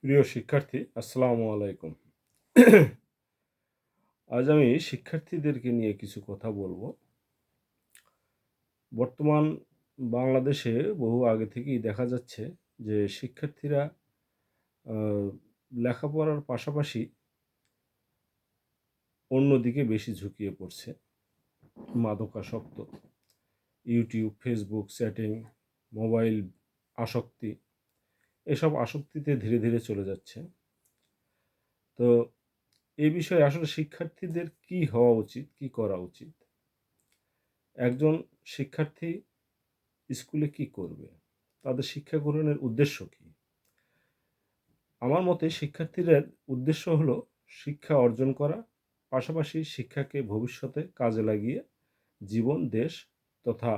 প্রিয় শিক্ষার্থী, আসসালামু আলাইকুম। আজ আমি শিক্ষার্থীদেরকে নিয়ে কিছু কথা বলবো। বর্তমান বাংলাদেশে বহু আগে থেকেই দেখা যাচ্ছে যে শিক্ষার্থীরা আ লেখাপড়ার পাশাপাশি অন্যদিকে বেশি ঝুঁকিয়ে পড়ছে। মাদকাসক্ত, ইউটিউব, ফেসবুক, চ্যাটিং, মোবাইল আসক্তি, এসব আসক্তিতে ধীরে, ধীরে চলে যাচ্ছে। তো এই বিষয়ে আসলে শিক্ষার্থীদের কি হওয়া উচিত, কি করা উচিত? একজন শিক্ষার্থী স্কুলে কি করবে? তাদের শিক্ষা গ্রহণের উদ্দেশ্য কী? আমার মতে শিক্ষার্থীদের উদ্দেশ্য হলো শিক্ষা অর্জন করা, পাশাপাশি শিক্ষাকে ভবিষ্যতে কাজে লাগিয়ে জীবন, দেশ তথা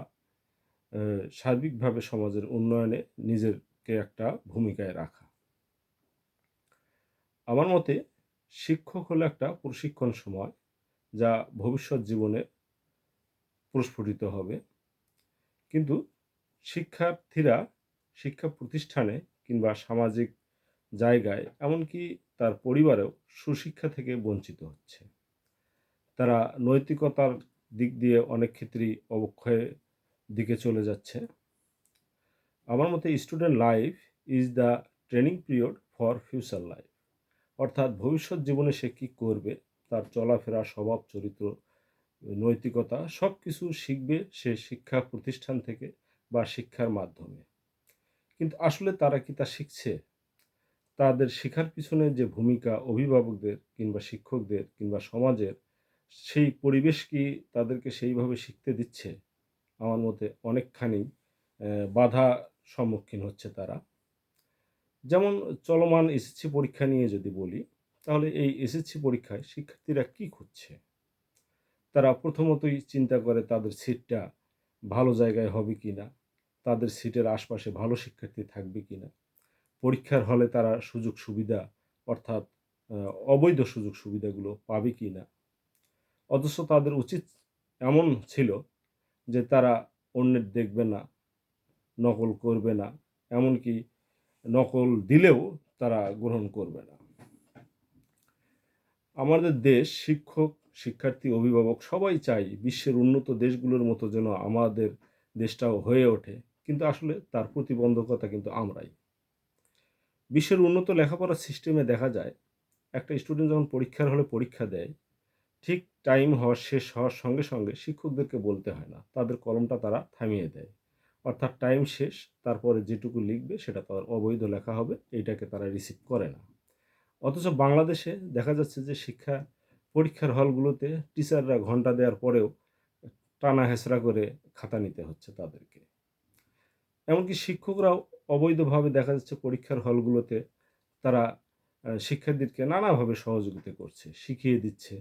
সার্বিকভাবে সমাজের উন্নয়নে নিজেরকে একটা ভূমিকায় রাখা। আমার মতে শিক্ষক হলো একটা প্রশিক্ষণ সময়, যা ভবিষ্যৎ জীবনে প্রস্ফুটিত হবে। কিন্তু শিক্ষার্থীরা শিক্ষা প্রতিষ্ঠানে কিংবা সামাজিক জায়গায়, এমনকি তার পরিবারেও সুশিক্ষা থেকে বঞ্চিত হচ্ছে। তারা নৈতিকতার দিক দিয়ে অনেক ক্ষেত্রেই অবক্ষয়ের দিকে চলে যাচ্ছে। আমার মতে student life is the training period for future life. অর্থাৎ ভবিষ্যৎ জীবনে সে কী করবে, তার চলাফেরা, স্বভাব, চরিত্র, নৈতিকতা সবকিছু শিখবে সে শিক্ষা প্রতিষ্ঠান থেকে বা শিক্ষার মাধ্যমে। কিন্তু আসলে তারা কি তা শিখছে? তাদের শেখার পিছনে যে ভূমিকা অভিভাবকদের কিংবা শিক্ষকদের কিংবা সমাজের, সেই পরিবেশ কি তাদেরকে সেইভাবে শিখতে দিচ্ছে? আমার মতে অনেকখানি বাধা সম্মুখীন হচ্ছে তারা। যেমন চলমান এসএসসি পরীক্ষা নিয়ে যদি বলি, তাহলে এই এসএসসি পরীক্ষায় শিক্ষার্থীরা কি খুঁজছে? তারা প্রথমতই চিন্তা করে তাদের সিটটা ভালো জায়গায় হবে কিনা, তাদের সিটের আশপাশে ভালো শিক্ষার্থী থাকবে কিনা, পরীক্ষার হলে তারা সুযোগ সুবিধা অর্থাৎ আ অবৈধ সুযোগ সুবিধাগুলো পাবে কিনা? অথচ তাদের উচিত এমন ছিল যে তারা অন্যের দেখবে না, নকল করবে না, এমনকি নকল দিলেও তারা গ্রহণ করবে না। আমাদের দেশ শিক্ষক, শিক্ষার্থী, অভিভাবক সবাই চাই বিশ্বের উন্নত দেশগুলোর মতো যেন আমাদের দেশটাও হয়ে ওঠে। কিন্তু আসলে তার প্রতিবন্ধকতা কিন্তু আমরাই। বিশ্বের উন্নত লেখাপড়ার সিস্টেমে দেখা যায়, একটা স্টুডেন্ট যখন পরীক্ষার হলে পরীক্ষা দেয়, ঠিক টাইম শেষ হওয়ার সঙ্গে, সঙ্গে শিক্ষকদেরকে বলতে হয় না। তাদের কলমটা তারা থামিয়ে দেয়। অর্থাৎ টাইম শেষ, তারপরে যেটুকু লিখবে সেটা তার অবৈধ লেখা হবে, এইটাকে তারা রিসিভ করে না। অথচ বাংলাদেশে দেখা যাচ্ছে যে পরীক্ষার হলগুলোতে টিচাররা ঘন্টা দেওয়ার পরেও টানা হেঁচড়া করে খাতা নিতে হচ্ছে তাদেরকে। এমনকি শিক্ষকরাও অবৈধভাবে দেখা যাচ্ছে পরীক্ষার হলগুলোতে তারা শিক্ষার্থীদেরকে নানাভাবে সহযোগিতা করছে, শিখিয়ে দিচ্ছে,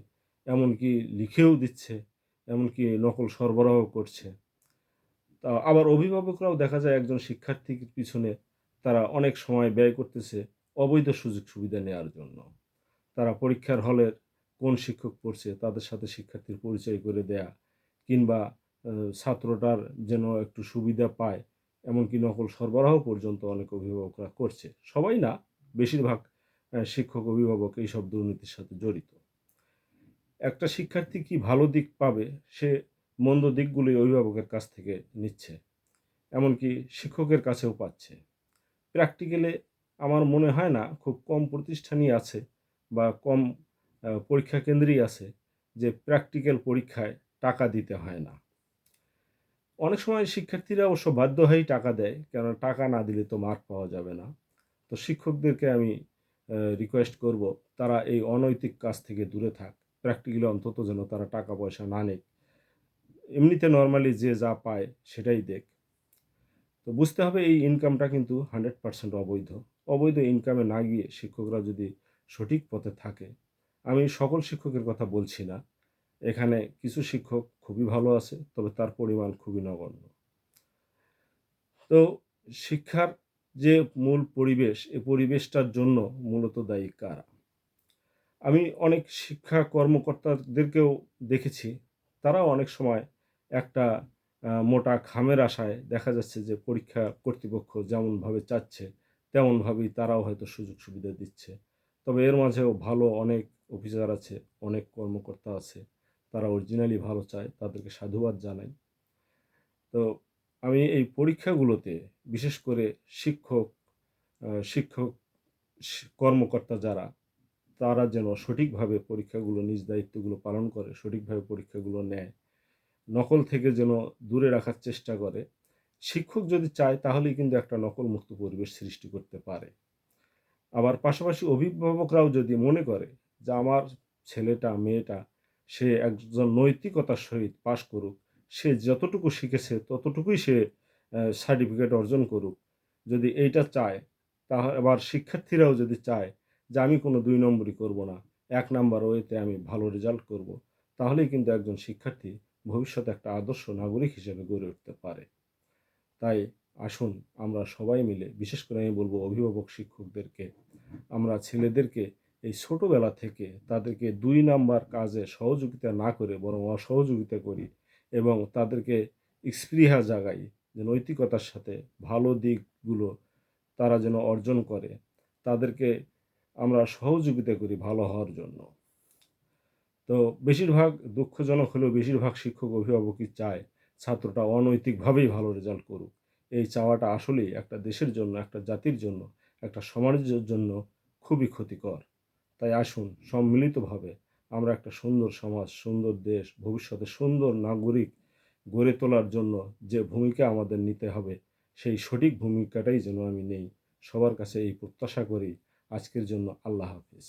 এমনকি লিখেও দিচ্ছে, এমনকি নকল সরবরাহ করছে। আবার অভিভাবকরাও দেখা যায় একজন শিক্ষার্থীর পিছনে তারা অনেক সময় ব্যয় করতেছে অবৈধ সুযোগ সুবিধা নেয়ার জন্য। তারা পরীক্ষার হলের কোন শিক্ষক পড়ছে তাদের সাথে শিক্ষার্থীর পরিচয় করে দেয়া, কিংবা আ ছাত্রটার যেন একটু সুবিধা পায়, এমনকি নকল সরবরাহ পর্যন্ত অনেক অভিভাবকরা করছে। সবাই না, বেশিরভাগ শিক্ষক, অভিভাবক এইসব দুর্নীতির সাথে জড়িত। একটা শিক্ষার্থী কি ভালো দিক পাবে, সে মন্দ দিকগুলোই অভিভাবকের কাছ থেকে নিচ্ছে। এমনকি শিক্ষকের কাছেও পাচ্ছে। প্র্যাকটিক্যালে আমার মনে হয় না, খুব কম প্রতিষ্ঠানই আছে বা কম পরীক্ষা কেন্দ্রই আছে যে প্র্যাকটিক্যাল পরীক্ষায় টাকা দিতে হয় না। অনেক সময় শিক্ষার্থীরা অবশ্য বাধ্য হয়েই টাকা দেয়। কেননা টাকা না দিলে তো মার্ক পাওয়া যাবে না। তো শিক্ষকদেরকে আমি রিকোয়েস্ট করব, তারা এই অনৈতিক কাজ থেকে দূরে থাক। প্র্যাকটিক্যালি অন্তত যেন তারা টাকা পয়সা না নেক। এমনিতে নরমালি যে যা পায় সেটাই দেক। তো বুঝতে হবে এই ইনকামটা কিন্তু 100% অবৈধ। অবৈধ ইনকামে না গিয়ে শিক্ষকরা যদি সঠিক পথে থাকে, আমি সকল শিক্ষকের কথা বলছি না। এখানে কিছু শিক্ষক খুবই ভালো আছে, তবে তার পরিমাণ খুবই নগণ্য। তো শিক্ষার যে মূল পরিবেশ, এই পরিবেশটার জন্য মূলত দায়ী কারা? আমি অনেক শিক্ষা কর্মকর্তাদেরকেও দেখেছি, তারাও অনেক সময় একটা মোটা খামের আশায় দেখা যাচ্ছে যে পরীক্ষা কর্তৃপক্ষ যেমনভাবে চাচ্ছে তেমনভাবেই তারাও হয়তো সুযোগ সুবিধা দিচ্ছে। তবে এর মাঝেও ভালো অনেক অফিসার আছে, অনেক কর্মকর্তা আছে। তারা অরিজিনালি ভালো চায়, তাদেরকে সাধুবাদ জানাই। তো আমি এই পরীক্ষাগুলোতে বিশেষ করে শিক্ষক, শিক্ষক কর্মকর্তা যারা, তারা যেন সঠিকভাবে পরীক্ষাগুলো নিজ দায়িত্বগুলো পালন করে, সঠিকভাবে পরীক্ষাগুলো নেয়। নকল থেকে যেন দূরে রাখার চেষ্টা করে। শিক্ষক যদি চায় তাহলেই কিন্তু একটা নকলমুক্ত পরিবেশ সৃষ্টি করতে পারে। আবার পাশাপাশি অভিভাবকরাও যদি মনে করে যে আমার ছেলেটা মেয়েটা সে একজন নৈতিকতার সহিত পাশ করুক, সে যতটুকু শিখেছে ততটুকুই সে সার্টিফিকেট অর্জন করুক, যদি এইটা চায়, আবার শিক্ষার্থীরাও যদি চায় যে আমি কোনো ২ নম্বরি করব না, ১ নাম্বার ওয়েতে আমি ভালো রেজাল্ট করব, তাহলেই কিন্তু একজন শিক্ষার্থী ভবিষ্যতে একটা আদর্শ নাগরিক হিসেবে গড়ে উঠতে পারে। তাই আসুন আমরা সবাই মিলে, বিশেষ করে আমি বলব অভিভাবক শিক্ষকদেরকে, আমরা ছেলেদেরকে এই ছোটবেলা থেকে তাদেরকে ২ নাম্বার কাজে সহযোগিতা না করে বরং অসহযোগিতা করি এবং তাদেরকে স্পৃহা জাগাই যে নৈতিকতার সাথে ভালো দিকগুলো তারা যেন অর্জন করে। তাদেরকে আমরা সহযোগিতা করি ভালো হওয়ার জন্য। তো বেশিরভাগ, দুঃখজনক হলেও বেশিরভাগ শিক্ষক অভিভাবকই চায় ছাত্রটা অনৈতিকভাবেই ভালো রেজাল্ট করুক। এই চাওয়াটা আসলেই একটা দেশের জন্য, একটা জাতির জন্য, একটা সমাজের জন্য খুবই ক্ষতিকর। তাই আসুন সম্মিলিতভাবে আমরা একটা সুন্দর সমাজ, সুন্দর দেশ, ভবিষ্যতে সুন্দর নাগরিক গড়ে তোলার জন্য যে ভূমিকা আমাদের নিতে হবে, সেই সঠিক ভূমিকাটাই যেন আমি নেই। সবার কাছে এই প্রত্যাশা করি। আজকের জন্য আল্লাহ হাফেজ।